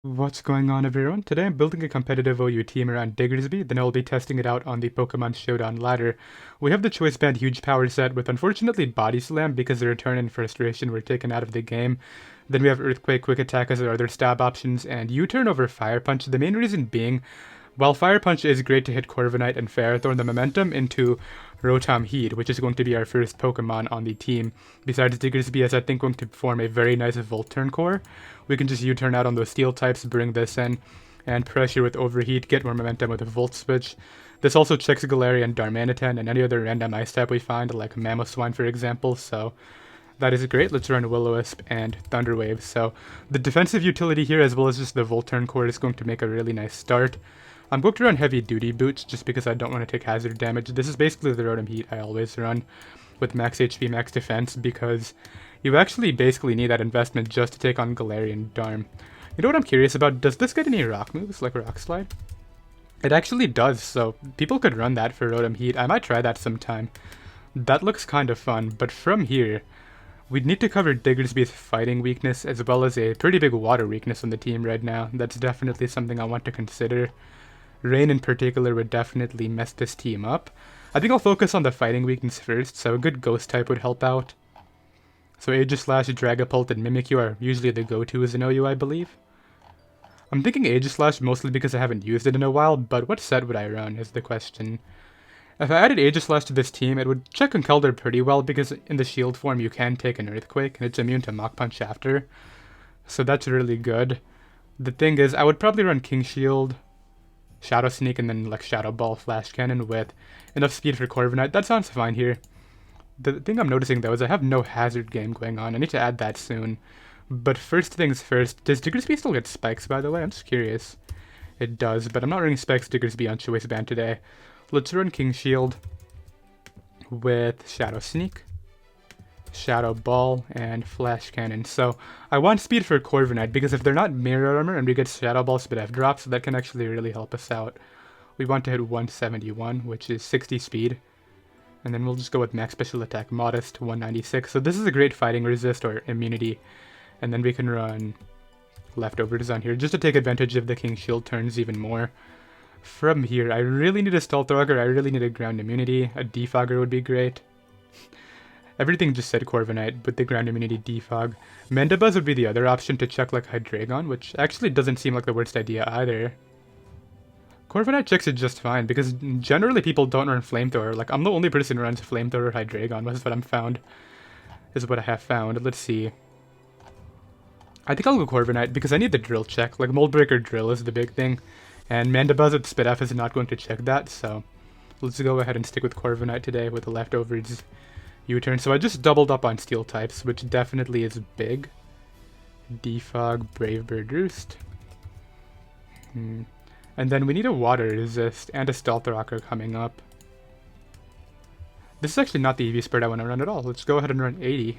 What's going on, everyone? Today I'm building a competitive OU team around Diggersby, then I'll be testing it out on the Pokemon Showdown ladder. We have the Choice Band Huge Power set with unfortunately Body Slam because the Return and Frustration were taken out of the game. Then we have Earthquake, Quick Attack as our other stab options, and U-Turn over Fire Punch, the main reason being, while Fire Punch is great to hit Corviknight and Ferrothorn, the momentum into Rotom-Heat, which is going to be our first Pokemon on the team, besides Diggersby is I think going to form a very nice Volt Turn core. We can just U-turn out on those Steel types, bring this in, and pressure with Overheat, get more momentum with a Volt Switch. This also checks Galarian, Darmanitan, and any other random ice type we find, like Mamoswine for example, so that is great. Let's run Will-O-Wisp and Thunder Wave. So the defensive utility here, as well as just the Volt Turn core, is going to make a really nice start. I'm going to run Heavy Duty Boots just because I don't want to take hazard damage. This is basically the Rotom-Heat I always run with max HP, max defense, because you actually basically need that investment just to take on Galarian Darm. You know what I'm curious about? Does this get any rock moves, like Rock Slide? It actually does, so people could run that for Rotom-Heat. I might try that sometime. That looks kind of fun, but from here, we'd need to cover Diggersby's fighting weakness as well as a pretty big water weakness on the team right now. That's definitely something I want to consider. Rain in particular would definitely mess this team up. I think I'll focus on the fighting weakness first, so a good ghost type would help out. So Aegislash, Dragapult, and Mimikyu are usually the go-tos in OU, I believe. I'm thinking Aegislash mostly because I haven't used it in a while, but what set would I run is the question. If I added Aegislash to this team, it would check Conkeldurr pretty well because in the shield form you can take an Earthquake, and it's immune to Mach Punch after. So that's really good. The thing is, I would probably run King Shield, Shadow Sneak, and then like Shadow Ball, Flash Cannon with enough speed for Corviknight. That sounds fine here. The thing I'm noticing though is I have no hazard game going on. I need to add that soon. But first things first, does Diggersby still get spikes, by the way? I'm just curious. It does, but I'm not running spikes Diggersby on Choice Band today. Let's run King Shield with Shadow Sneak, Shadow Ball, and Flash Cannon. So I want speed for Corviknight because if they're not Mirror Armor and we get Shadow Ball Spidef drops, that can actually really help us out. We want to hit 171, which is 60 speed. And then we'll just go with max special attack, modest, 196. So this is a great fighting resist or immunity. And then we can run Leftovers on here just to take advantage of the King Shield turns even more. From here, I really need a Stealth Rocker, I really need a ground immunity. A Defogger would be great. Everything just said Corviknight, but the ground immunity defog. Mandibuzz would be the other option to check like Hydreigon, which actually doesn't seem like the worst idea either. Corviknight checks it just fine, because generally people don't run Flamethrower. Like, I'm the only person who runs Flamethrower Hydreigon, is what I'm found. Is what I have found. Let's see. I think I'll go Corviknight, because I need the Drill check. Like, Mold Breaker Drill is the big thing. And Mandibuzz with Spidef is not going to check that, so let's go ahead and stick with Corviknight today with the Leftovers U-turn. So I just doubled up on Steel types, which definitely is big. Defog, Brave Bird Roost. And then we need a Water Resist and a Stealth Rocker coming up. This is actually not the EV spread I want to run at all. Let's go ahead and run 80.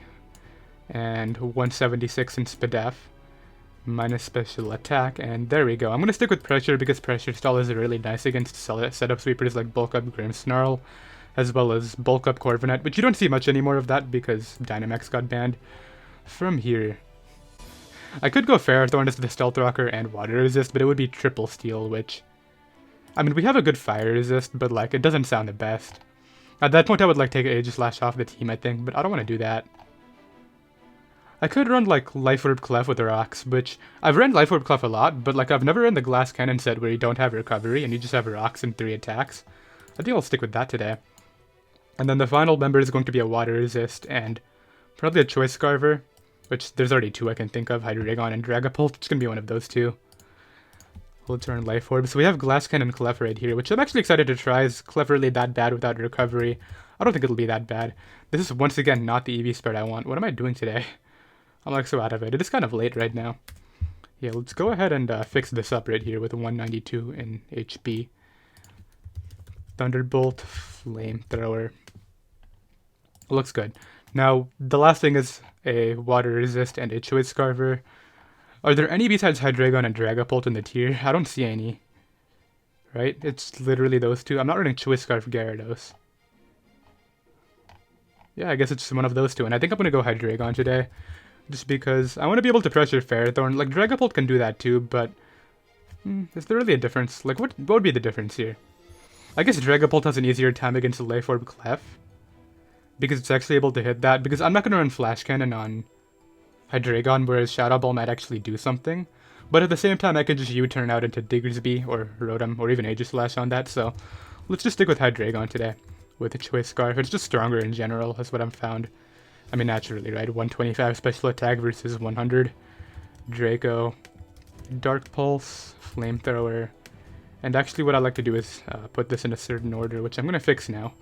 And 176 in Spidef. Minus special attack, and there we go. I'm going to stick with Pressure because Pressure Stall is really nice against setup sweepers like Bulk Up Grimmsnarl, as well as Bulk Up Corviknight, but you don't see much anymore of that because Dynamax got banned. From here, I could go Ferrothorn as the Stealth Rocker and Water Resist, but it would be triple Steel, which, I mean, we have a good Fire Resist, but like, it doesn't sound the best. At that point, I would like take Aegislash off the team, I think, but I don't want to do that. I could run like Life Orb Clef with rocks, which I've run Life Orb Clef a lot, but like I've never run the Glass Cannon set where you don't have recovery and you just have rocks and 3 attacks. I think I'll stick with that today. And then the final member is going to be a Water Resist and probably a Choice Scarver, which there's already 2 I can think of, Hydreigon and Dragapult. It's going to be one of those 2. Let's run Life Orb. So we have Glass Cannon Clef right here, which I'm actually excited to try. Is Clef really that bad without recovery? I don't think it'll be that bad. This is once again not the EV spread I want. What am I doing today? I'm like so out of it. It is kind of late right now. Yeah, let's go ahead and fix this up right here with 192 in HP. Thunderbolt, Flamethrower. Looks good. Now, the last thing is a Water Resist and a Choice Scarver. Are there any besides Hydreigon and Dragapult in the tier? I don't see any. Right? It's literally those 2. I'm not running Choice Scarf Gyarados. Yeah, I guess it's one of those 2. And I think I'm going to go Hydreigon today. just because I want to be able to pressure Ferrothorn. Like, Dragapult can do that too, but is there really a difference? Like, what would be the difference here? I guess Dragapult has an easier time against the Life Orb Clef, because it's actually able to hit that, because I'm not going to run Flash Cannon on Hydreigon, whereas Shadow Ball might actually do something. But at the same time, I could just U-turn out into Diggersby, or Rotom, or even Aegislash on that, so let's just stick with Hydreigon today, with a Choice Scarf. It's just stronger in general, that's what I've found. I mean, naturally, right? 125 special attack versus 100. Draco, Dark Pulse, Flamethrower, and actually what I like to do is put this in a certain order, which I'm going to fix now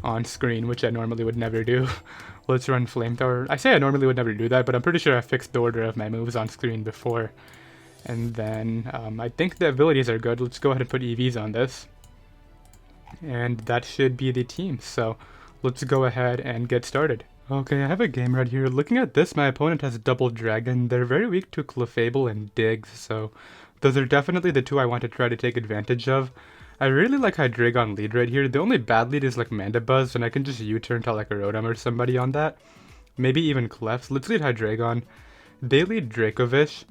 on screen, which I normally would never do. Let's run Flamethrower. I say I normally would never do that, but I'm pretty sure I fixed the order of my moves on screen before. And then I think the abilities are good. Let's go ahead and put EVs on this. And that should be the team. So let's go ahead and get started. Okay, I have a game right here. Looking at this, my opponent has Double Dragon. They're very weak to Clefable and Diggs, so those are definitely the two I want to try to take advantage of. I really like Hydreigon lead right here. The only bad lead is like Mandibuzz, and I can just U-turn to like a Rotom or somebody on that. Maybe even Clefs. Let's lead Hydreigon. They lead Dracovish.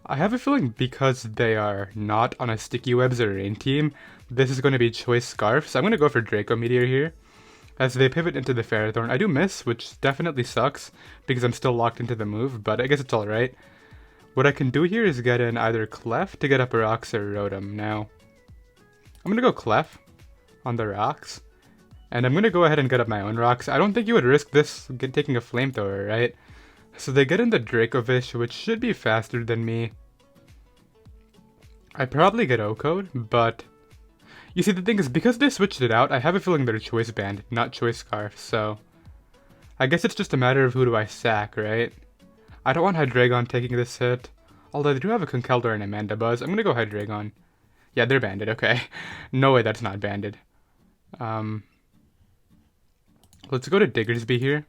I have a feeling because they are not on a Sticky Webs or Rain team, this is going to be Choice Scarf, so I'm going to go for Draco Meteor here. As they pivot into the Ferrothorn. I do miss, which definitely sucks, because I'm still locked into the move, but I guess it's alright. What I can do here is get in either Clef to get up Rocks or Rotom. Now, I'm going to go Clef on the Rocks, and I'm going to go ahead and get up my own Rocks. I don't think you would risk this taking a Flamethrower, right? So they get in the Dracovish, which should be faster than me. I probably get O-Code, but you see, the thing is, because they switched it out, I have a feeling they're Choice Band, not Choice Scarf, so I guess it's just a matter of who do I sack, right? I don't want Hydreigon taking this hit, although they do have a Conkeldurr and a Mandibuzz. I'm gonna go Hydreigon. Yeah, they're banded, okay. No way that's not banded. Let's go to Diggersby here.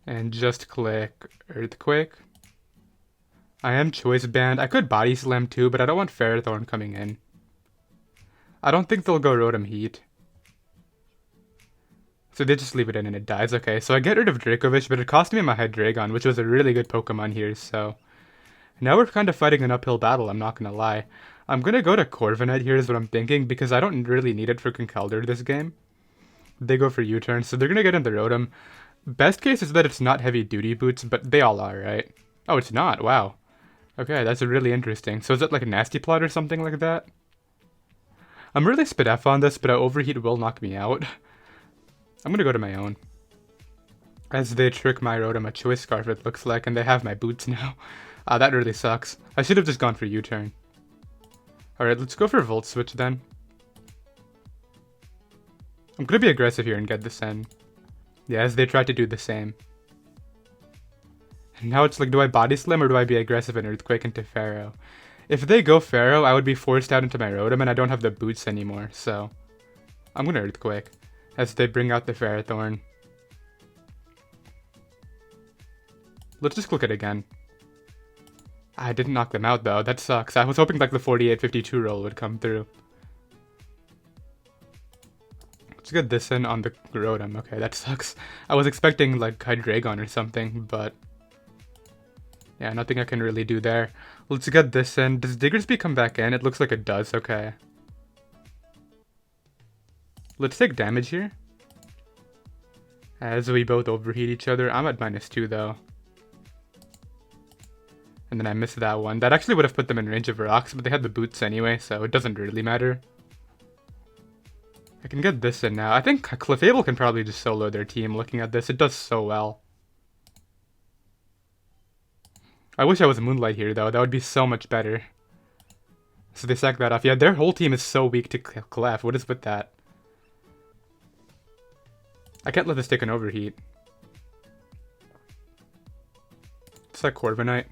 And just click Earthquake. I am Choice Band. I could Body Slam too, but I don't want Ferrothorn coming in. I don't think they'll go Rotom-Heat. So they just leave it in and it dies. Okay, so I get rid of Dracovish, but it cost me my Hydreigon, which was a really good Pokemon here, so now we're kind of fighting an uphill battle, I'm not gonna lie. I'm gonna go to Corviknight here is what I'm thinking, because I don't really need it for Conkeldurr this game. They go for U-turn, so they're gonna get in the Rotom. Best case is that it's not heavy duty boots, but they all are, right? Oh, it's not, wow. Okay, that's really interesting. So is it like a Nasty Plot or something like that? I'm really spit F on this, but Overheat will knock me out. I'm gonna go to my own. As they trick my Rotom a Choice Scarf, it looks like, and they have my boots now. That really sucks. I should have just gone for U-turn. Alright, let's go for Volt Switch then. I'm gonna be aggressive here and get this in. Yeah, as they try to do the same. And now it's like, do I Body Slam or do I be aggressive and Earthquake into Pharaoh? If they go Pharaoh, I would be forced out into my Rotom, and I don't have the boots anymore, so I'm gonna Earthquake as they bring out the Ferrothorn. Let's just click it again. I didn't knock them out though, that sucks. I was hoping like the 48-52 roll would come through. Let's get this in on the Rotom. Okay, that sucks. I was expecting like Hydreigon or something, but yeah, nothing I can really do there. Let's get this in. Does Diggersby come back in? It looks like it does. Okay. Let's take damage here. As we both overheat each other. I'm at -2 though. And then I missed that one. That actually would have put them in range of rocks, but they had the boots anyway, so it doesn't really matter. I can get this in now. I think Clefable can probably just solo their team looking at this. It does so well. I wish I was Moonlight here, though. That would be so much better. So they sack that off. Yeah, their whole team is so weak to Clef. What is with that? I can't let this take an Overheat. It's like Corviknight.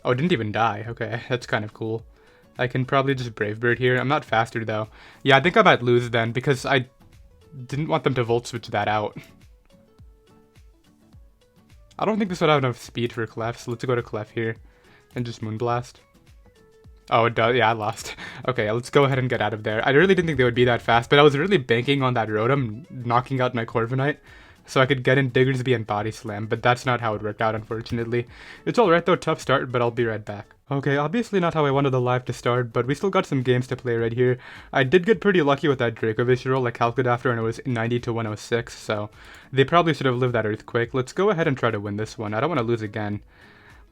Oh, it didn't even die. Okay, that's kind of cool. I can probably just Brave Bird here. I'm not faster, though. Yeah, I think I might lose then, because I didn't want them to Volt Switch that out. I don't think this would have enough speed for Clef, so let's go to Clef here and just Moonblast. Oh, it does. Yeah, I lost. Okay, let's go ahead and get out of there. I really didn't think they would be that fast, but I was really banking on that Rotom knocking out my Corviknight, so I could get in Diggersby and Body Slam, but that's not how it worked out, unfortunately. It's alright though, tough start, but I'll be right back. Okay, obviously not how I wanted the live to start, but we still got some games to play right here. I did get pretty lucky with that Dracovish roll. I calculated after and it was 90 to 106, so they probably should have lived that Earthquake. Let's go ahead and try to win this one. I don't want to lose again.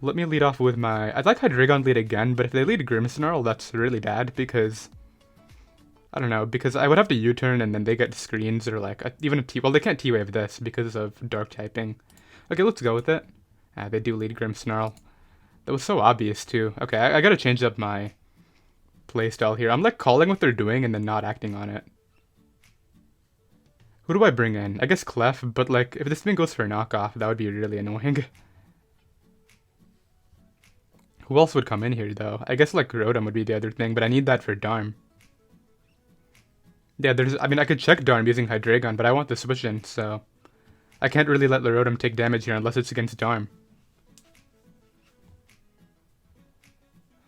Let me lead off with my... I'd like Hydreigon lead again, but if they lead Grimmsnarl, that's really bad, because... I don't know, because I would have to U-turn and then they get screens or like, even a T... Well, they can't T-Wave this because of Dark typing. Okay, let's go with it. They do lead Grimmsnarl. That was so obvious too. Okay, I gotta change up my playstyle here. I'm like calling what they're doing and then not acting on it. Who do I bring in? I guess Clef, but like, if this thing goes for a knockoff, that would be really annoying. Who else would come in here though? I guess like Rotom would be the other thing, but I need that for Darm. Yeah, I mean, I could check Darm using Hydreigon, but I want the switch in, so... I can't really let the Rotom take damage here unless it's against Darm.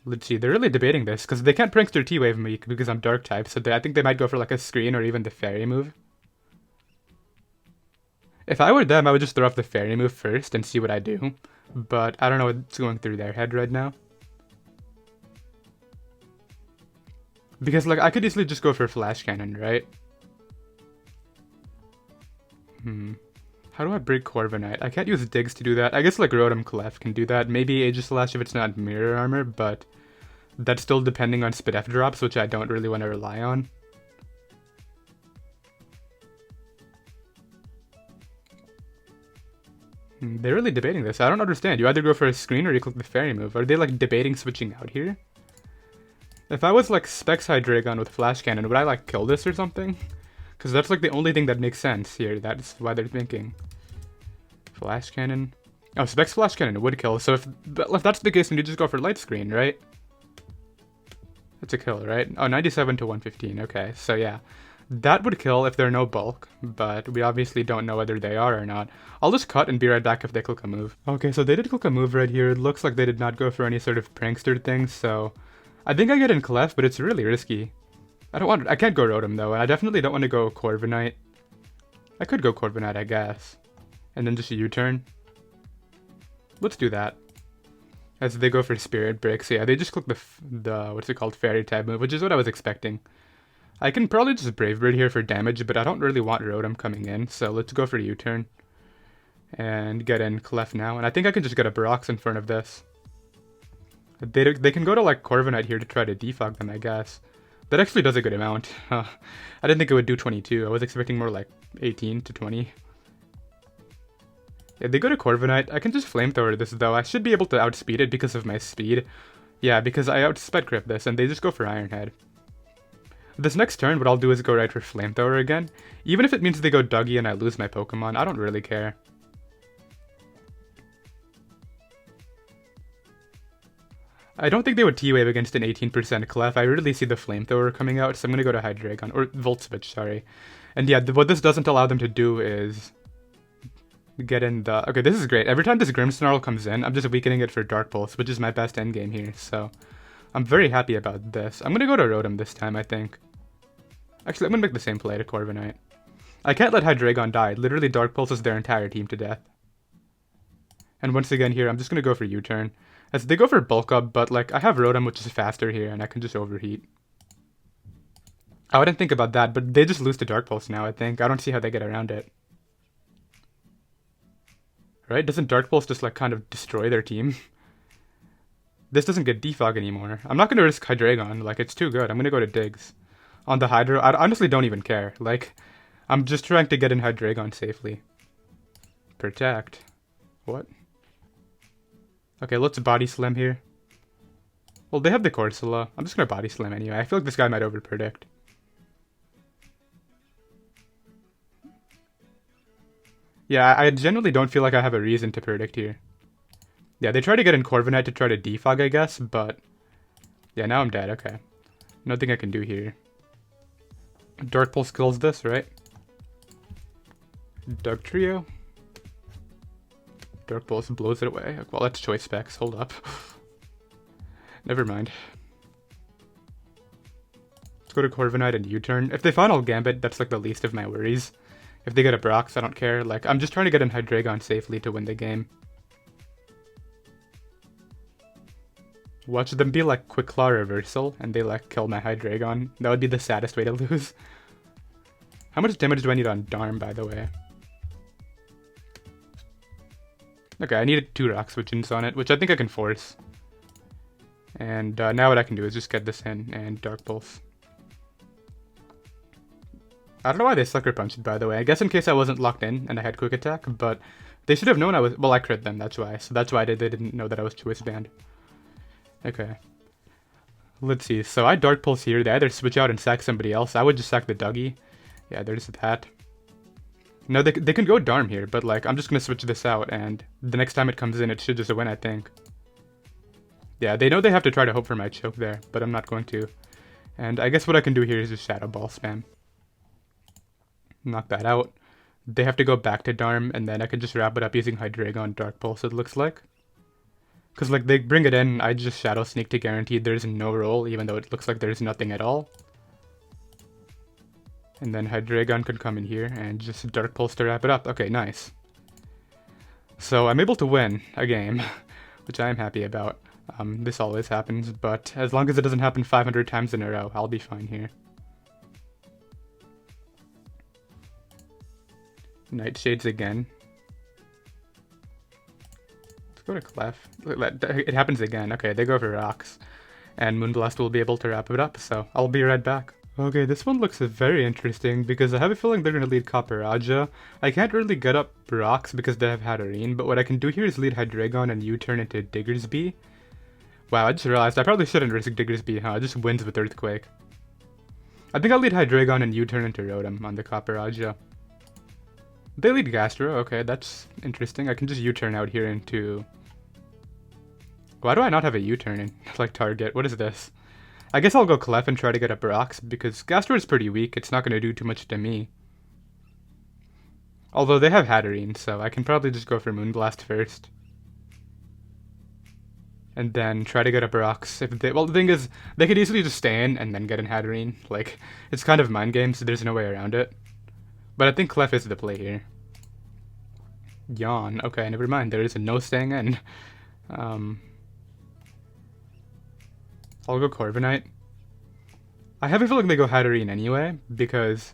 Let's see, they're really debating this, because they can't Prankster T-Wave me because I'm Dark type, so I think they might go for like a screen or even the Fairy move. If I were them, I would just throw off the Fairy move first and see what I do, but I don't know what's going through their head right now. Because, like, I could easily just go for Flash Cannon, right? How do I break Corviknight? I can't use Digs to do that. I guess, like, Rotom Clef can do that. Maybe Aegislash if it's not Mirror Armor, but that's still depending on Spidef drops, which I don't really want to rely on. They're really debating this. I don't understand. You either go for a screen or you click the Fairy move. Are they, like, debating switching out here? If I was like Specs Hydreigon with Flash Cannon, would I like kill this or something? Because that's like the only thing that makes sense here. That's why they're thinking. Flash Cannon. Oh, Specs Flash Cannon would kill. So if that's the case, then you just go for Light Screen, right? That's a kill, right? Oh, 97 to 115. Okay, so yeah. That would kill if they're no bulk, but we obviously don't know whether they are or not. I'll just cut and be right back if they click a move. Okay, so they did click a move right here. It looks like they did not go for any sort of prankster thing, so... I think I get in Clef, but it's really risky. I can't go Rotom though, and I definitely don't want to go Corviknight. I could go Corviknight, I guess. And then just a U-turn. Let's do that. As they go for Spirit Break. So yeah, they just click the what's it called, Fairy type move, which is what I was expecting. I can probably just Brave Bird here for damage, but I don't really want Rotom coming in, so let's go for U-turn. And get in Clef now, and I think I can just get a Brox in front of this. They can go to like Corviknight here to try to defog them, I guess. That actually does a good amount. I didn't think it would do 22. I was expecting more like 18 to 20. Yeah, they go to Corviknight. I can just Flamethrower this though. I should be able to outspeed it because of my speed. Yeah, because I outsped grip this, and they just go for Iron Head. This next turn, what I'll do is go right for Flamethrower again. Even if it means they go Dougie and I lose my Pokemon, I don't really care. I don't think they would T-Wave against an 18% Clef. I really see the Flamethrower coming out, so I'm going to go to Hydreigon, or Volt Switch, sorry. And yeah, what this doesn't allow them to do is get in the... Okay, this is great. Every time this Grimmsnarl comes in, I'm just weakening it for Dark Pulse, which is my best endgame here, so I'm very happy about this. I'm going to go to Rotom this time, I think. Actually, I'm going to make the same play to Corviknight. I can't let Hydreigon die. Literally, Dark Pulses their entire team to death. And once again here, I'm just going to go for U-turn. As they go for Bulk Up, but like I have Rotom, which is faster here, and I can just Overheat. I wouldn't think about that, but they just lose to Dark Pulse now, I think. I don't see how they get around it. Right? Doesn't Dark Pulse just like kind of destroy their team? This doesn't get Defog anymore. I'm not going to risk Hydreigon, like it's too good. I'm going to go to Diggs. On the Hydro, I honestly don't even care. Like, I'm just trying to get in Hydreigon safely. Protect. What? Okay, let's Body Slam here. Well, they have the Corsola. I'm just going to Body Slam anyway. I feel like this guy might overpredict. Yeah, I generally don't feel like I have a reason to predict here. Yeah, they try to get in Corviknight to try to defog, I guess, but... Yeah, now I'm dead, okay. Nothing I can do here. Dark Pulse kills this, right? Dark Trio. Dark Pulse blows it away. Well, that's Choice Specs. Hold up. Never mind. Let's go to Corviknight and U-turn. If they Final Gambit, that's like the least of my worries. If they get a Brox, I don't care. Like, I'm just trying to get in Hydreigon safely to win the game. Watch them be like Quick Claw Reversal, and they like kill my Hydreigon. That would be the saddest way to lose. How much damage do I need on Darm, by the way? Okay, I needed 2 Rock Switch-ins on it, which I think I can force. And now what I can do is just get this in and Dark Pulse. I don't know why they Sucker Punched, by the way. I guess in case I wasn't locked in and I had Quick Attack, but they should have known I was... Well, I crit them, that's why. So that's why they didn't know that I was Choice Band. Okay. Let's see. So I Dark Pulse here. They either switch out and sack somebody else. I would just sack the Dougie. Yeah, there's that. No, they can go Darm here, but like, I'm just going to switch this out, and the next time it comes in, it should just win, I think. Yeah, they know they have to try to hope for my choke there, but I'm not going to. And I guess what I can do here is just Shadow Ball spam. Knock that out. They have to go back to Darm, and then I can just wrap it up using Hydreigon Dark Pulse, it looks like. Because like, they bring it in, I just Shadow Sneak to guarantee there's no roll, even though it looks like there's nothing at all. And then Hydreigon can come in here and just Dark Pulse to wrap it up. Okay, nice. So I'm able to win a game, which I am happy about. This always happens, but as long as it doesn't happen 500 times in a row, I'll be fine here. Nightshades again. Let's go to Clef. It happens again. Okay, they go for Rocks. And Moonblast will be able to wrap it up, so I'll be right back. Okay, this one looks very interesting because I have a feeling they're going to lead Copperajah. I can't really get up Rocks because they have Hatterene, but what I can do here is lead Hydreigon and U-turn into Diggersby. Wow, I just realized I probably shouldn't risk Diggersby, huh? It just wins with Earthquake. I think I'll lead Hydreigon and U-turn into Rotom on the Copperajah. They lead Gastro, okay, that's interesting. I can just U-turn out here into... Why do I not have a U-turn in, like, target? What is this? I guess I'll go Clef and try to get a Brox, because Gastro is pretty weak, it's not going to do too much to me. Although they have Hatterene, so I can probably just go for Moonblast first. And then try to get a Brox. Well, the thing is, they could easily just stay in and then get an Hatterene. Like, it's kind of mind game, so there's no way around it. But I think Clef is the play here. Yawn. Okay, never mind. There is a no staying in. I'll go Corviknight. I have a feeling they go Hatterene anyway, because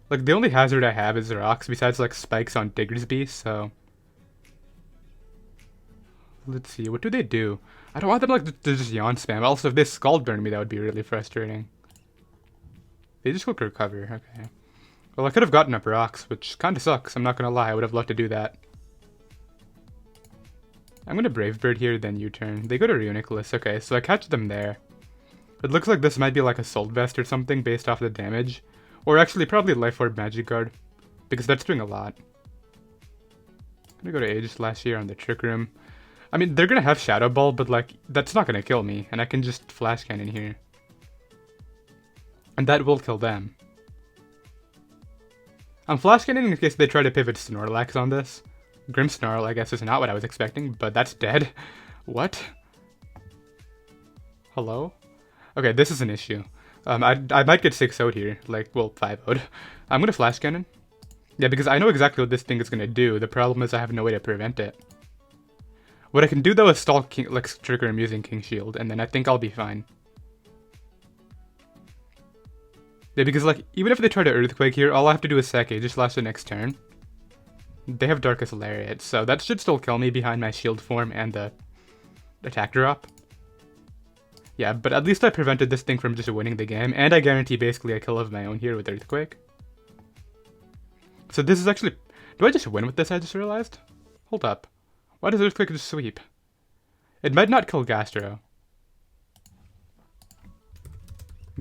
like the only hazard I have is Rocks, besides like Spikes on Diggersby, so... Let's see, what do they do? I don't want them like to just Yawn spam. Also, if they Scald Burn me, that would be really frustrating. They just quick recover, okay. Well, I could have gotten up Rocks, which kinda sucks, I'm not gonna lie, I would have loved to do that. I'm gonna Brave Bird here, then U-turn. They go to Reuniclus. Okay, so I catch them there. It looks like this might be like a Assault Vest or something based off the damage. Or actually, probably Life Orb Magic Guard, because that's doing a lot. I'm gonna go to Aegislash here on the Trick Room. I mean, they're gonna have Shadow Ball, but like, that's not gonna kill me, and I can just Flash Cannon here. And that will kill them. I'm Flash Cannoning in case they try to pivot Snorlax on this. Grimmsnarl, I guess, is not what I was expecting, but that's dead. What? Hello? Okay, this is an issue. I might get 6-0'd here, like, well, 5-0'd. I'm gonna Flash Cannon. Yeah, because I know exactly what this thing is gonna do. The problem is I have no way to prevent it. What I can do, though, is stall Trigger him using King Shield, and then I think I'll be fine. Yeah, because, like, even if they try to Earthquake here, all I have to do is sack Aegislash the next turn. They have Darkest Lariat, so that should still kill me behind my shield form and the attack drop. Yeah, but at least I prevented this thing from just winning the game, and I guarantee basically a kill of my own here with Earthquake. So this is actually... Do I just win with this, I just realized? Hold up. Why does Earthquake just sweep? It might not kill Gastro.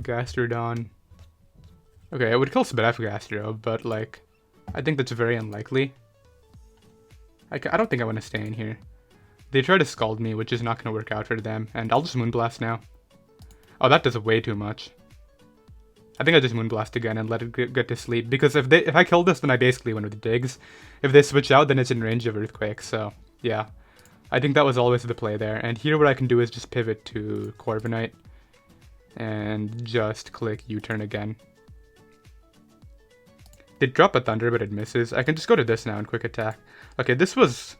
Gastrodon. Okay, it would kill Sbedef Gastro, but like... I think that's very unlikely. I don't think I want to stay in here. They try to Scald me, which is not going to work out for them, and I'll just Moonblast now. Oh, that does way too much. I think I just Moonblast again and let it get to sleep, because if I kill this, then I basically win with Digs. If they switch out, then it's in range of Earthquake, so yeah. I think that was always the play there, and here what I can do is just pivot to Corviknight, and just click U-turn again. They drop a Thunder, but it misses. I can just go to this now and quick attack. Okay, this was...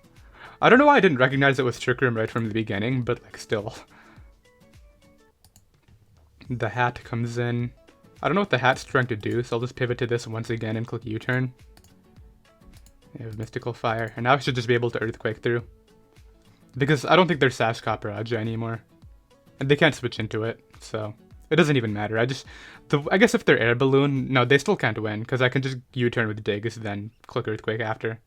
I don't know why I didn't recognize it was Trick Room right from the beginning, but like still. The hat comes in. I don't know what the hat's trying to do, so I'll just pivot to this once again and click U-turn. They have Mystical Fire, and now I should just be able to Earthquake through. Because I don't think they're Sash Copper Aja anymore. And they can't switch into it, so it doesn't even matter. I guess if they're Air Balloon, no, they still can't win, because I can just U-turn with Diggs, then click Earthquake after.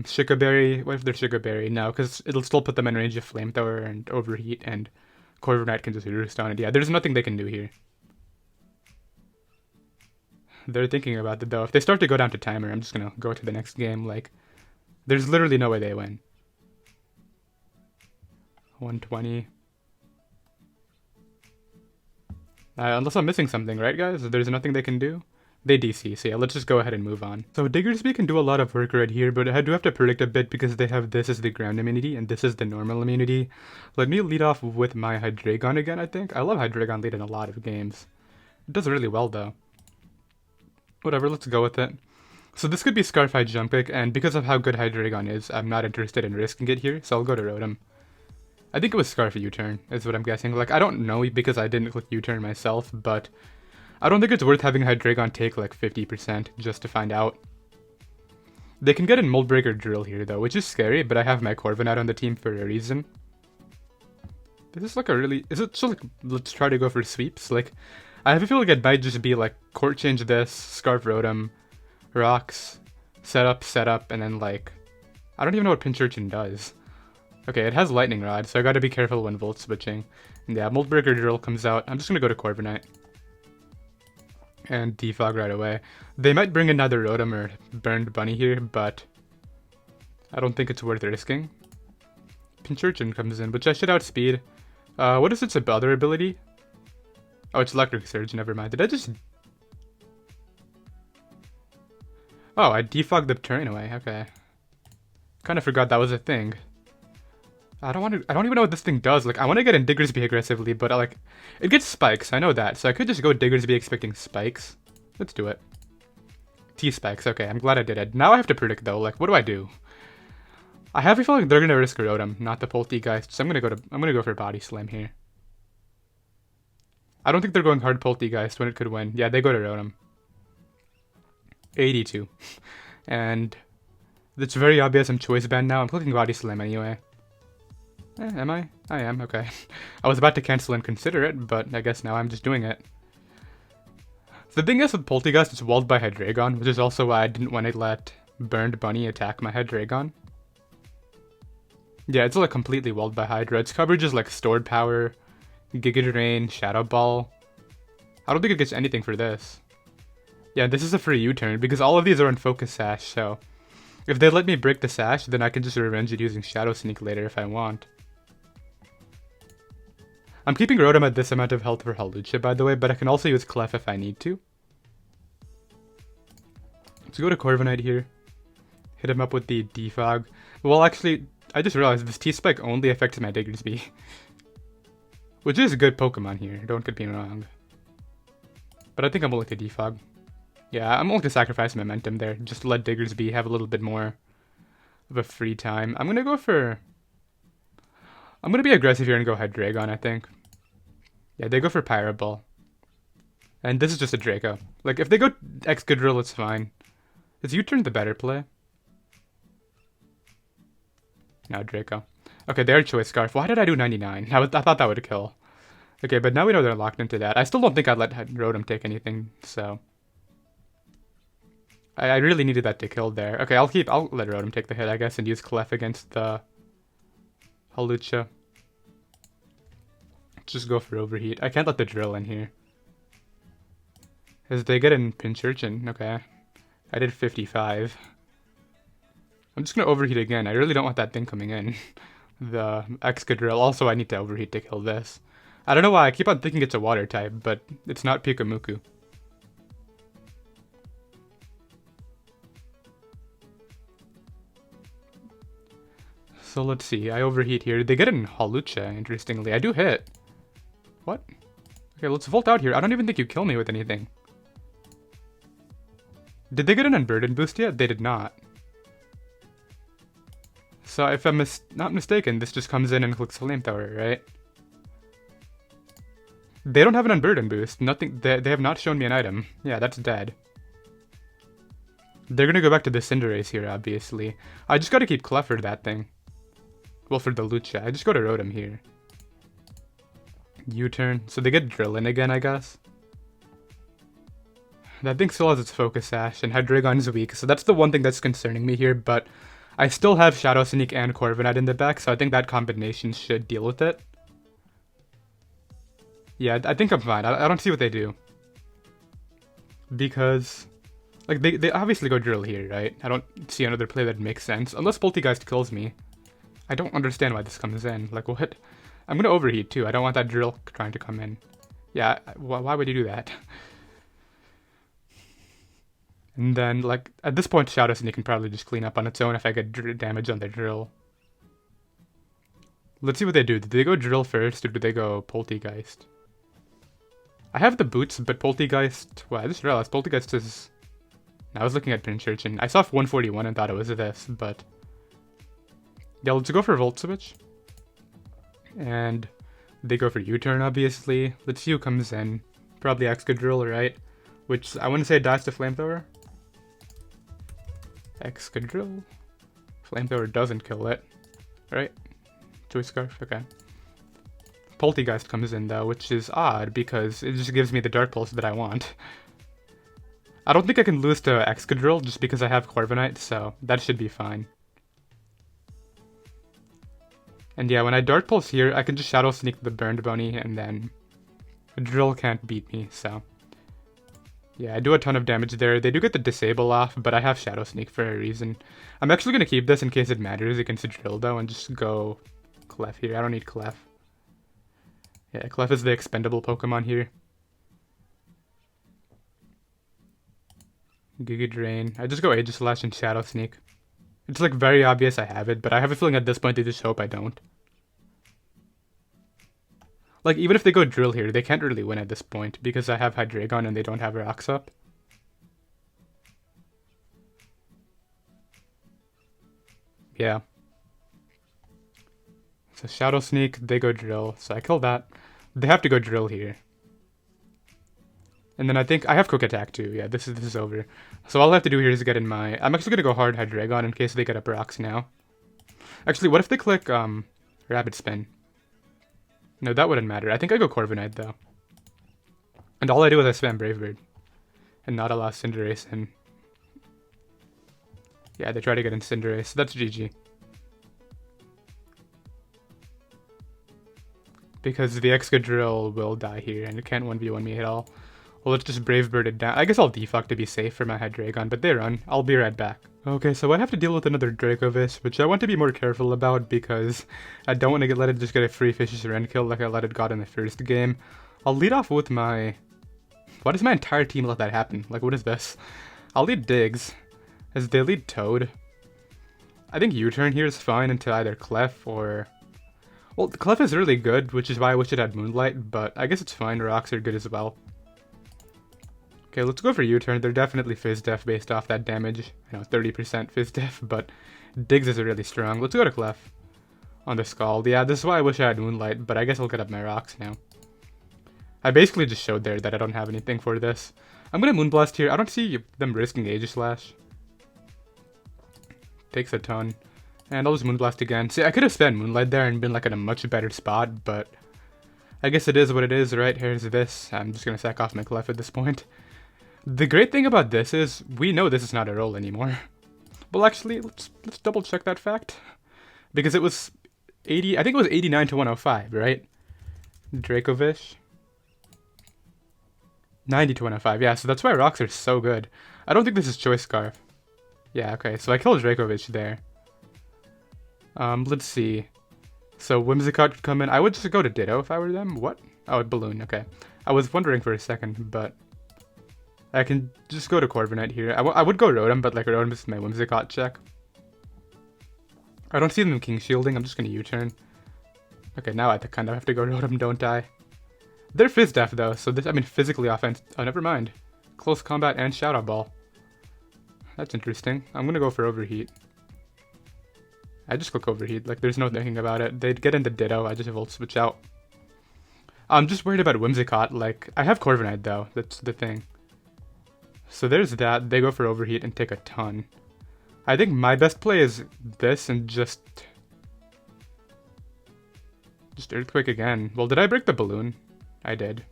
Sugar Berry, what if they're Sugar Berry? No, because it'll still put them in range of Flamethrower and Overheat, and Corviknight can just roost on it. Yeah, there's nothing they can do here. They're thinking about it though. If they start to go down to timer, I'm just gonna go to the next game. Like, there's literally no way they win. 120. Unless I'm missing something, right guys? There's nothing they can do. They DC, so yeah, let's just go ahead and move on. So Diggersby can do a lot of work right here, but I do have to predict a bit because they have this as the ground immunity and this is the normal immunity. Let me lead off with my Hydreigon again, I think. I love Hydreigon lead in a lot of games. It does really well though. Whatever, let's go with it. So this could be Scarfy Jump Kick, and because of how good Hydreigon is, I'm not interested in risking it here, so I'll go to Rotom. I think it was Scarfy U-turn, is what I'm guessing. Like, I don't know because I didn't click U-turn myself, but I don't think it's worth having Hydreigon take like 50% just to find out. They can get in Mold Breaker Drill here though, which is scary, but I have my Corviknight on the team for a reason. This is like a really... Is it so like, let's try to go for sweeps? Like, I have a feeling it might just be like, Court Change this, Scarf Rotom, Rocks, set up, and then like... I don't even know what Pincurchin does. Okay, it has Lightning Rod, so I gotta be careful when Volt switching. And yeah, Mold Breaker Drill comes out. I'm just gonna go to Corviknight. And defog right away. They might bring another Rotom or Burned Bunny here, but I don't think it's worth risking. Pincurchin comes in, which I should outspeed. What is its other ability? Oh, it's Electric Surge, never mind. Did I just... Oh, I defogged the terrain away, okay. Kinda forgot that was a thing. I don't even know what this thing does. Like, I want to get in Diggersby aggressively, but like, it gets spikes, I know that. So I could just go Diggersby expecting spikes. Let's do it. T-spikes, okay, I'm glad I did it. Now I have to predict though, like, what do I do? I have a feeling they're gonna risk a Rotom, not the Poltegeist, so I'm gonna go for Body Slam here. I don't think they're going hard Poltegeist when it could win. Yeah, they go to Rotom. 82. And it's very obvious I'm Choice Band now. I'm clicking Body Slam anyway. Am I? I am, okay. I was about to cancel and consider it, but I guess now I'm just doing it. The thing is with Poltegeist, it's walled by Hydreigon, which is also why I didn't want to let Burned Bunny attack my Hydreigon. Yeah, it's like completely walled by Hydra. Its coverage is like Stored Power, Giga Drain, Shadow Ball. I don't think it gets anything for this. Yeah, this is a free U-turn, because all of these are in Focus Sash, so if they let me break the Sash, then I can just revenge it using Shadow Sneak later if I want. I'm keeping Rotom at this amount of health for Hawlucha, by the way, but I can also use Clef if I need to. Let's go to Corviknight here. Hit him up with the Defog. Well, actually, I just realized this T-Spike only affects my Diggersby. Which is a good Pokemon here, don't get me wrong. But I think I'm willing to Defog. Yeah, I'm willing to sacrifice momentum there, just to let Diggersby have a little bit more of a free time. I'm gonna be aggressive here and go Hydreigon, I think. Yeah, they go for Pyro Ball. And this is just a Draco. Like, if they go Excadrill, it's fine. Is U-turn the better play? No, Draco. Okay, they're Choice Scarf. Why did I do 99? I thought that would kill. Okay, but now we know they're locked into that. I still don't think I'd let Rotom take anything, so I really needed that to kill there. Okay, I'll let Rotom take the hit, I guess, and use Clef against the Hawlucha. Just go for Overheat. I can't let the Drill in here. As they get in Pincurchin, okay. I did 55. I'm just gonna Overheat again. I really don't want that thing coming in. The Excadrill. Also, I need to Overheat to kill this. I don't know why I keep on thinking it's a Water type, but it's not Pikamuku. So let's see, I Overheat here. They get in Hawlucha, interestingly. I do hit. What? Okay, let's Volt out here. I don't even think you kill me with anything. Did they get an Unburden boost yet? They did not. So if I'm not mistaken, this just comes in and clicks Flamethrower, right? They don't have an Unburden boost. Nothing. They have not shown me an item. Yeah, that's dead. They're gonna go back to the Cinderace here, obviously. I just gotta keep Clef for that thing. Well, for the Lucha. I just go to Rotom here. U-turn. So they get Drill in again, I guess. That thing still has its Focus Sash, and Hydreigon is weak, so that's the one thing that's concerning me here, but I still have Shadow Sneak and Corviknight in the back, so I think that combination should deal with it. Yeah, I think I'm fine. I don't see what they do. Because, like, they obviously go Drill here, right? I don't see another play that makes sense, unless Polteageist kills me. I don't understand why this comes in. Like, what? I'm gonna Overheat, too. I don't want that Drill trying to come in. Yeah, why would you do that? And then, like, at this point, Shadow Sneak can probably just clean up on its own if I get damage on their Drill. Let's see what they do. Did they go Drill first, or did they go Polteageist? I have the boots, but Polteageist... Well, I just realized Polteageist is... I was looking at Pincurchin, and I saw 141 and thought it was this, but... Yeah, let's go for Volt Switch. And they go for U-turn, obviously. Let's see who comes in. Probably Excadrill, right? Which, I want to say dies to Flamethrower. Excadrill. Flamethrower doesn't kill it. Right? Choice Scarf? Okay. Polteageist comes in, though, which is odd, because it just gives me the Dark Pulse that I want. I don't think I can lose to Excadrill, just because I have Corviknight, so that should be fine. And yeah, when I Dark Pulse here, I can just Shadow Sneak the Burned Bunny, and then Drill can't beat me, so... Yeah, I do a ton of damage there. They do get the Disable off, but I have Shadow Sneak for a reason. I'm actually going to keep this in case it matters against a Drill, though, and just go Clef here. I don't need Clef. Yeah, Clef is the expendable Pokemon here. Giga Drain. I just go Aegislash and Shadow Sneak. It's like very obvious I have it, but I have a feeling at this point they just hope I don't. Like, even if they go Drill here, they can't really win at this point, because I have Hydreigon and they don't have Rocks up. Yeah. So Shadow Sneak, they go Drill, so I kill that. They have to go Drill here. And then I think I have Quick Attack too. Yeah, this is over. So all I have to do here is get in my... I'm actually going to go hard Hydreigon in case they get up Rocks now. Actually, what if they click Rapid Spin? No, that wouldn't matter. I think I go Corviknight, though. And all I do is I spam Brave Bird. And not allow Cinderace in. Yeah, they try to get in Cinderace. That's GG. Because the Excadrill will die here, and it can't 1v1 me at all. Well, let's just Brave Bird it down. I guess I'll defog to be safe for my Hydreigon, but they run. I'll be right back. Okay, so I have to deal with another Dracovish, which I want to be more careful about because I don't want to let it just get a free Fishy Surrender kill like I let it got in the first game. I'll lead off with my... Why does my entire team let that happen? Like, what is this? I'll lead Diggs, as they lead Toad. I think U-turn here is fine until either Clef or... Well, Clef is really good, which is why I wish it had Moonlight, but I guess it's fine. Rocks are good as well. Okay, let's go for U-turn. They're definitely Fizz Def based off that damage. I know, 30% Fizz Def, but Diggs is really strong. Let's go to Clef on the Scald. Yeah, this is why I wish I had Moonlight, but I guess I'll get up my Rocks now. I basically just showed there that I don't have anything for this. I'm gonna Moonblast here. I don't see them risking Aegislash. Takes a ton. And I'll just Moonblast again. See, I could have spent Moonlight there and been like in a much better spot, but I guess it is what it is, right? Here's this. I'm just gonna sack off my Clef at this point. The great thing about this is we know this is not a roll anymore. Well, actually, let's double check that fact. Because it was 80, I think it was 89 to 105, right? Dracovish. 90 to 105, yeah, so that's why Rocks are so good. I don't think this is Choice Scarf. Yeah, okay, so I killed Dracovish there. Let's see. So Whimsicott could come in. I would just go to Ditto if I were them. What? Oh, Balloon, okay. I was wondering for a second, but I can just go to Corviknight here. I would go Rotom, but like Rotom is my Whimsicott check. I don't see them King Shielding. I'm just gonna U-turn. Okay, now I kind of have to go Rotom, don't I? They're Fizz Def though, so this, I mean, physically offense. Oh, never mind. Close Combat and Shadow Ball. That's interesting. I'm gonna go for Overheat. I just click Overheat, like there's no thinking about it. They'd get into Ditto, I just Volt Switch out. I'm just worried about Whimsicott, like, I have Corviknight though, that's the thing. So there's that, they go for Overheat and take a ton. I think my best play is this and just Earthquake again. Well, did I break the balloon? I did.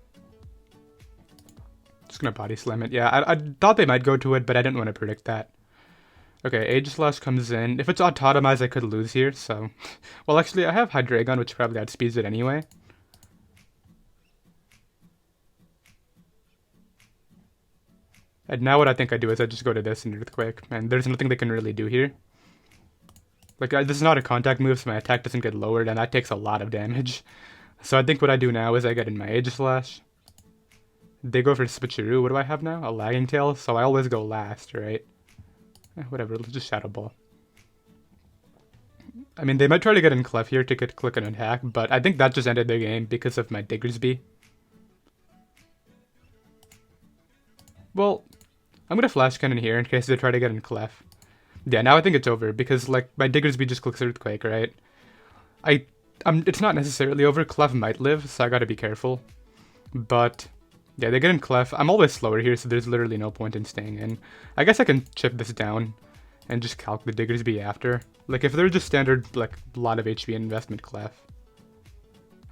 Just gonna Body Slam it. Yeah, I thought they might go to it, but I didn't want to predict that. Okay, Aegislash comes in. If it's Autotomized, I could lose here, so... Well, actually, I have Hydreigon, which probably outspeeds it anyway. And now what I think I do is I just go to this and Earthquake, and there's nothing they can really do here. Like, this is not a contact move, so my attack doesn't get lowered, and that takes a lot of damage. So I think what I do now is I get in my Aegislash. They go for Switcheroo. What do I have now? A Lagging Tail, so I always go last, right? Whatever, let's just Shadow Ball. I mean, they might try to get in Clef here to click an attack, but I think that just ended the game because of my Diggersby. Well, I'm gonna Flash Cannon here in case they try to get in Clef. Yeah, now I think it's over because, like, my Diggersby just clicks Earthquake, right? It's not necessarily over. Clef might live, so I gotta be careful. But... yeah, they get in Clef. I'm always slower here, so there's literally no point in staying in. I guess I can chip this down and just calc the Diggersby after. Like, if they're just standard, like, a lot of HP investment Clef.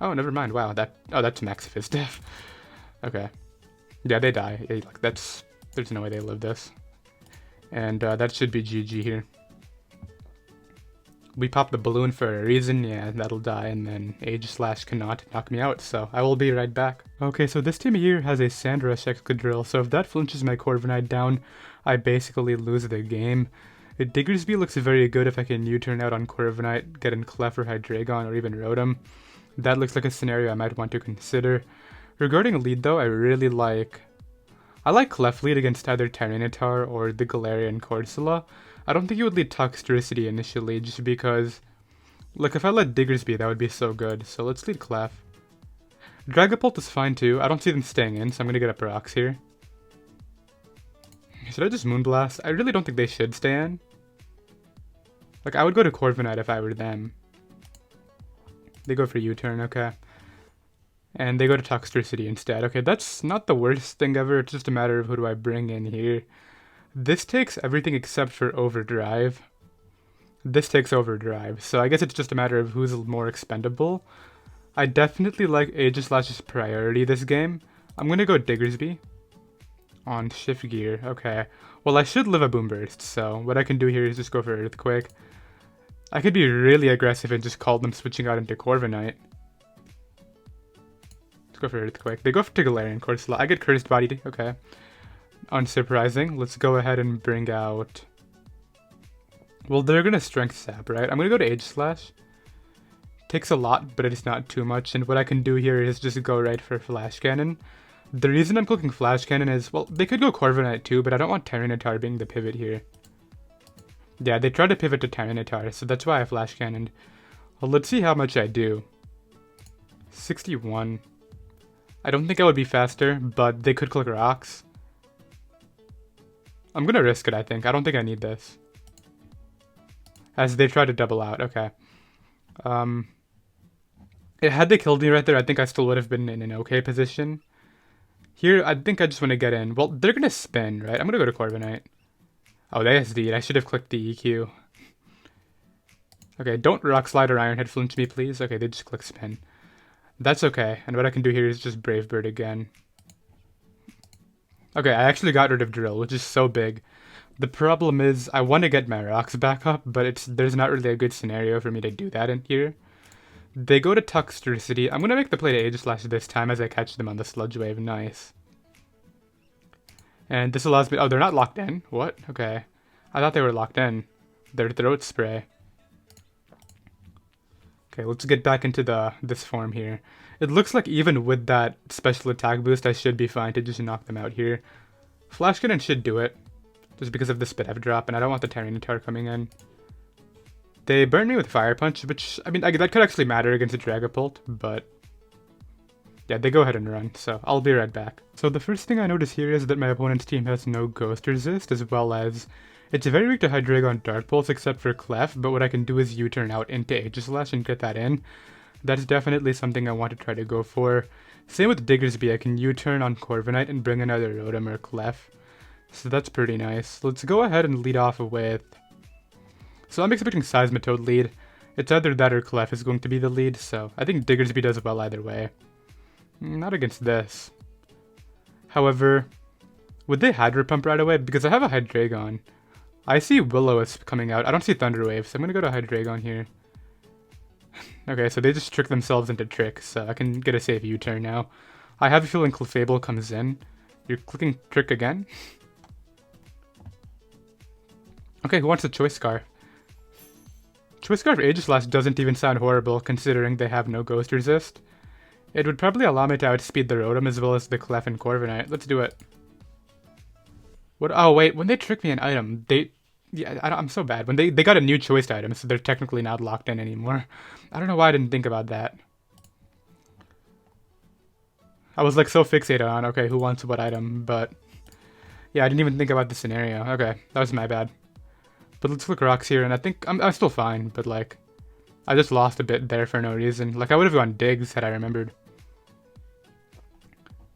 Oh, never mind. Wow, that's Max Fizz Def. Okay. Yeah, they die. Yeah, like, there's no way they live this. And that should be GG here. We popped the balloon for a reason, yeah, that'll die, and then Aegislash cannot knock me out, so I will be right back. Okay, so this team here has a Sandrush Excadrill, so if that flinches my Corviknight down, I basically lose the game. Diggersby looks very good if I can U-turn out on Corviknight, get in Clef or Hydreigon, or even Rotom. That looks like a scenario I might want to consider. Regarding lead though, I like Clef lead against either Tyranitar or the Galarian Corsola. I don't think you would lead Toxtricity initially, just because... like, if I let Diggersby, that would be so good. So let's lead Clef. Dragapult is fine too. I don't see them staying in, so I'm gonna get up rocks here. Should I just Moonblast? I really don't think they should stay in. Like, I would go to Corviknight if I were them. They go for U-turn, okay. And they go to Toxtricity instead. Okay, that's not the worst thing ever. It's just a matter of who do I bring in here. This takes everything except for Overdrive. This takes Overdrive, so I guess it's just a matter of who's more expendable. I definitely like Aegislash's priority this game. I'm gonna go Diggersby on Shift Gear. Okay, well I should live a Boom Burst, so what I can do here is just go for Earthquake. I could be really aggressive and just call them switching out into Corviknight. Let's go for Earthquake. They go for Galarian Corsola. I get Cursed Body, okay. Unsurprising. Let's go ahead and bring out... well, they're gonna Strength Sap, right? I'm gonna go to Aegislash. Takes a lot, but it's not too much, and what I can do here is just go right for Flash Cannon. The reason I'm clicking Flash Cannon is, well, they could go Corviknight too, but I don't want Tyranitar being the pivot here. Yeah, they tried to pivot to Tyranitar, so that's why I Flash Cannoned. Well, let's see how much I do. 61. I don't think I would be faster, but they could click Rocks. I'm gonna risk it, I think. I don't think I need this. As they try to double out, okay. Had they killed me right there, I think I still would have been in an okay position. Here, I think I just want to get in. Well, they're gonna spin, right? I'm gonna go to Corviknight. Oh, they SD'd. I should have clicked the EQ. Okay, don't Rock Slide or Iron Head flinch me, please. Okay, they just click spin. That's okay, and what I can do here is just Brave Bird again. Okay, I actually got rid of Drill, which is so big. The problem is, I want to get my rocks back up, but there's not really a good scenario for me to do that in here. They go to Toxtricity. I'm going to make the play to Aegislash this time as I catch them on the Sludge Wave. Nice. And this allows me... oh, they're not locked in? What? Okay. I thought they were locked in. Their Throat Spray. Okay, let's get back into this form here. It looks like even with that special attack boost, I should be fine to just knock them out here. Flash Cannon should do it, just because of the Spit-F drop, and I don't want the Tyranitar coming in. They burn me with Fire Punch, which, I mean, that could actually matter against a Dragapult, but... yeah, they go ahead and run, so I'll be right back. So the first thing I notice here is that my opponent's team has no Ghost Resist, as well as It's very weak to Hydreigon Dark Pulse except for Clef, but what I can do is U-turn out into Aegislash and get that in. That's definitely something I want to try to go for. Same with Diggersby, I can U-turn on Corviknight and bring another Rotom or Clef. So that's pretty nice. Let's go ahead and lead off with... So I'm expecting Seismitoad lead. It's either that or Clef is going to be the lead, so I think Diggersby does well either way. Not against this. However, would they Hydro Pump right away? Because I have a Hydreigon. I see Will-O-Wisp coming out. I don't see Thunder Wave, so I'm gonna go to Hydreigon here. Okay, so they just trick themselves into Trick, so I can get a safe U-turn now. I have a feeling Clefable comes in. You're clicking Trick again? Okay, who wants a Choice Scarf? Choice Scarf Aegislash doesn't even sound horrible, considering they have no Ghost Resist. It would probably allow me to outspeed the Rotom as well as the Clef and Corviknight. Let's do it. What? Oh wait, when they trick me an item, yeah, I'm so bad. When they got a new choiced item, so they're technically not locked in anymore. I don't know why I didn't think about that. I was like so fixated on, okay, who wants what item, but yeah, I didn't even think about the scenario. Okay, that was my bad. But let's look rocks here, and I think I'm still fine, but like, I just lost a bit there for no reason. Like, I would have gone Diggs had I remembered.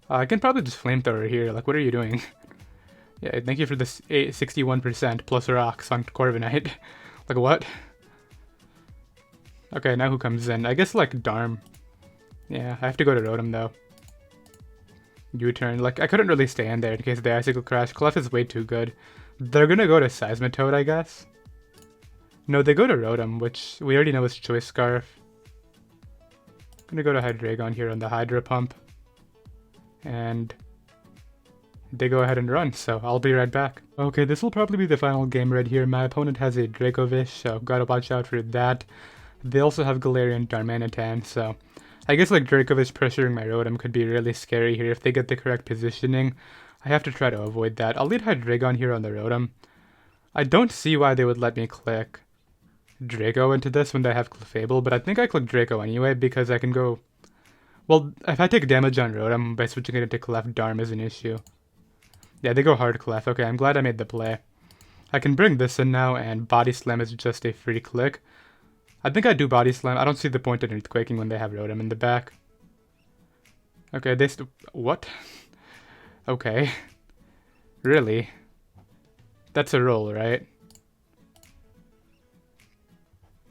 I can probably just Flamethrower here. Like, what are you doing? Yeah, thank you for this 61% plus rocks on Corviknight. Like, what? Okay, now who comes in? I guess, like, Darm. Yeah, I have to go to Rotom, though. U-turn. Like, I couldn't really stay in there in case of the Icicle Crash. Clef is way too good. They're gonna go to Seismitoad, I guess. No, they go to Rotom, which we already know is Choice Scarf. Gonna go to Hydreigon here on the Hydro Pump. And they go ahead and run, so I'll be right back. Okay, this will probably be the final game right here. My opponent has a Dracovish, so gotta watch out for that. They also have Galarian Darmanitan, so I guess like Dracovish pressuring my Rotom could be really scary here if they get the correct positioning. I have to try to avoid that. I'll lead Hydreigon here on the Rotom. I don't see why they would let me click Draco into this when they have Clefable, but I think I click Draco anyway because I can go... Well, if I take damage on Rotom by switching it into Clef, Darm is an issue. Yeah, they go hard Clef. Okay, I'm glad I made the play. I can bring this in now, and Body Slam is just a free click. I think I do Body Slam. I don't see the point in Earthquaking when they have Rotom in the back. Okay, what? Okay. Really? That's a roll, right?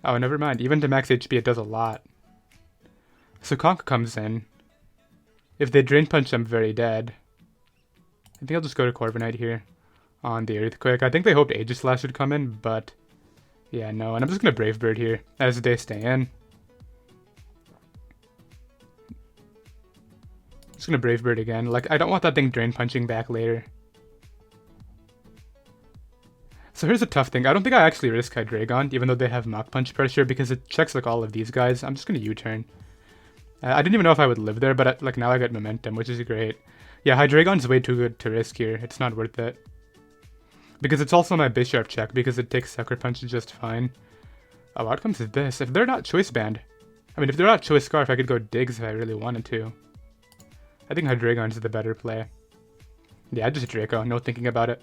Oh, never mind. Even to max HP, it does a lot. So Conk comes in. If they Drain Punch, I'm very dead. I think I'll just go to Corviknight here on the Earthquake. I think they hoped Aegislash would come in, but yeah, no. And I'm just going to Brave Bird here as they stay in. Just going to Brave Bird again. Like, I don't want that thing Drain Punching back later. So here's a tough thing. I don't think I actually risk Hydreigon, even though they have Mach Punch pressure, because it checks like all of these guys. I'm just going to U-turn. I didn't even know if I would live there, but like now I got momentum, which is great. Yeah, Hydreigon's way too good to risk here. It's not worth it. Because it's also my Bisharp check, because it takes Sucker Punch just fine. Oh, out comes this. If they're not Choice Band... I mean, if they're not Choice Scarf, I could go Diggs if I really wanted to. I think Hydreigon's the better play. Yeah, I just Draco, no thinking about it.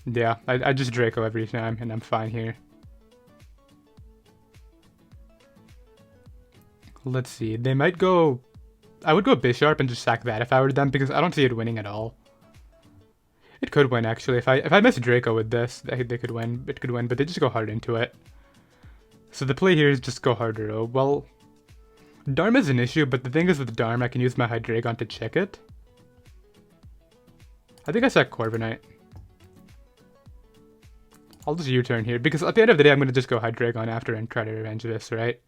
Yeah, I just Draco every time, and I'm fine here. Let's see, they might go... I would go Bisharp and just sack that if I were them, because I don't see it winning at all. It could win, actually. If I miss Draco with this, they could win. It could win, but they just go hard into it. So the play here is just go harder. Oh, well, Darm is an issue, but the thing is with Darm, I can use my Hydreigon to check it. I think I sack Corviknight. I'll just U-turn here, because at the end of the day, I'm going to just go Hydreigon after and try to revenge this, right?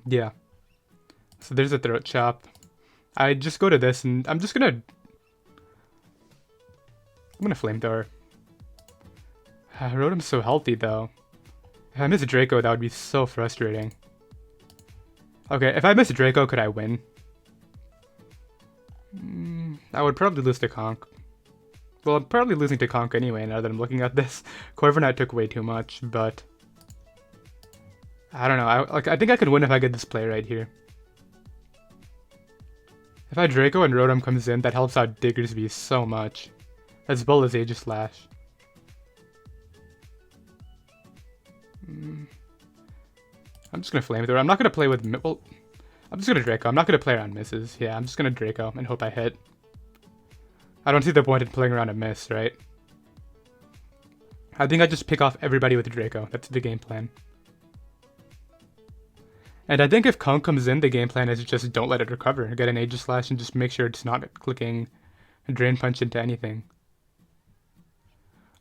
Yeah. So there's a Throat Chop. I just go to this, and I'm gonna Flamethrower. Rotom's so healthy, though. If I miss Draco, that would be so frustrating. Okay, if I miss Draco, could I win? I would probably lose to Conk. Well, I'm probably losing to Conk anyway, now that I'm looking at this. Corviknight took way too much, but... I don't know, I think I could win if I get this play right here. If I Draco and Rotom comes in, that helps out Diggersby so much. As well as Aegislash. I'm just gonna Flamethrower. I'm not gonna play with... Well, I'm just gonna Draco. I'm not gonna play around misses. Yeah, I'm just gonna Draco and hope I hit. I don't see the point in playing around a miss, right? I think I just pick off everybody with Draco. That's the game plan. And I think if Conk comes in, the game plan is just don't let it recover. Get an Aegislash and just make sure it's not clicking Drain Punch into anything.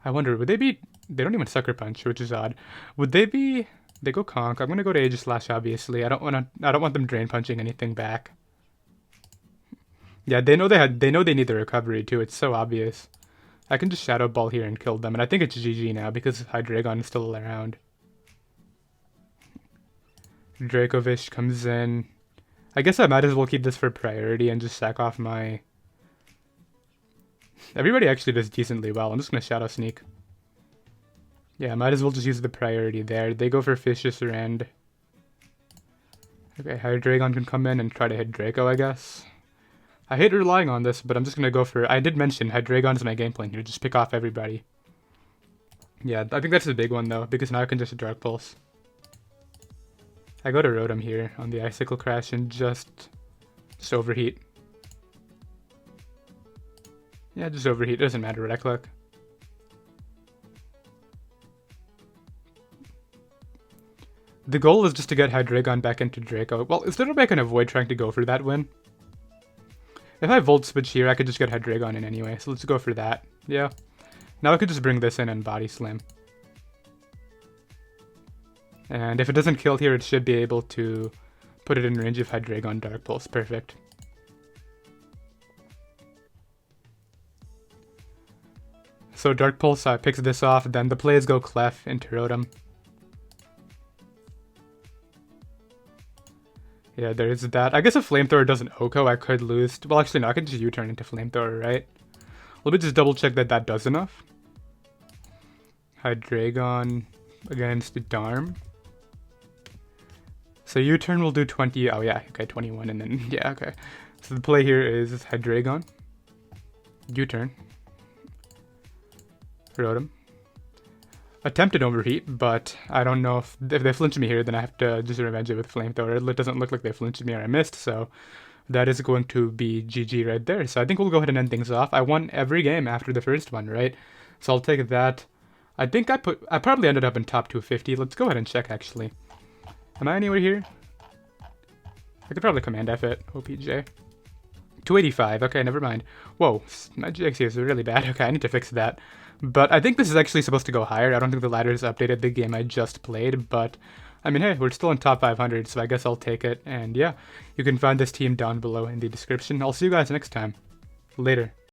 I wonder, would they be... They don't even Sucker Punch, which is odd. Would they be... They go Conk. I'm gonna go to Aegislash, obviously. I don't want them Drain Punching anything back. Yeah, they know they need the recovery too. It's so obvious. I can just Shadow Ball here and kill them, and I think it's GG now because Hydreigon is still around. Dracovish comes in. I guess I might as well keep this for priority and just sack off my... Everybody actually does decently well. I'm just gonna Shadow Sneak. Yeah, I might as well just use the priority there. They go for Fishious Rend. Okay, Hydreigon can come in and try to hit Draco, I guess. I hate relying on this, but I'm just gonna go for... I did mention Hydreigon is my game plan here. Just pick off everybody. Yeah, I think that's the big one though, because now I can just Dark Pulse. I go to Rotom here on the Icicle Crash and just Overheat. Yeah, just Overheat. It doesn't matter what I click. The goal is just to get Hydreigon back into Draco. Well, is there a way I can avoid trying to go for that win? If I Volt Switch here, I could just get Hydreigon in anyway, so let's go for that. Yeah. Now I could just bring this in and Body Slam. And if it doesn't kill here, it should be able to put it in range of Hydreigon Dark Pulse. Perfect. So Dark Pulse picks this off, then the plays go Clef into Rotom. Yeah, there's that. I guess if Flamethrower doesn't OHKO, I could lose. Well, actually, no, I could just U-turn into Flamethrower, right? Let me just double check that that does enough. Hydreigon against Darm. So U-turn will do 20. Oh, yeah, okay, 21, and then, yeah, okay. So the play here is Hydreigon. U-turn. Rotom. Attempted Overheat, but I don't know if they flinch me here, then I have to just revenge it with Flamethrower. It doesn't look like they flinched me or I missed, so that is going to be GG right there. So I think we'll go ahead and end things off. I won every game after the first one, right? So I'll take that. I think I probably ended up in top 250. Let's go ahead and check, actually. Am I anywhere here? I could probably Command F it. OPJ. 285. Okay, never mind. Whoa, my GX is really bad. Okay, I need to fix that. But I think this is actually supposed to go higher. I don't think the ladder has updated the game I just played, but I mean, hey, we're still in top 500, so I guess I'll take it. And yeah, you can find this team down below in the description. I'll see you guys next time. Later.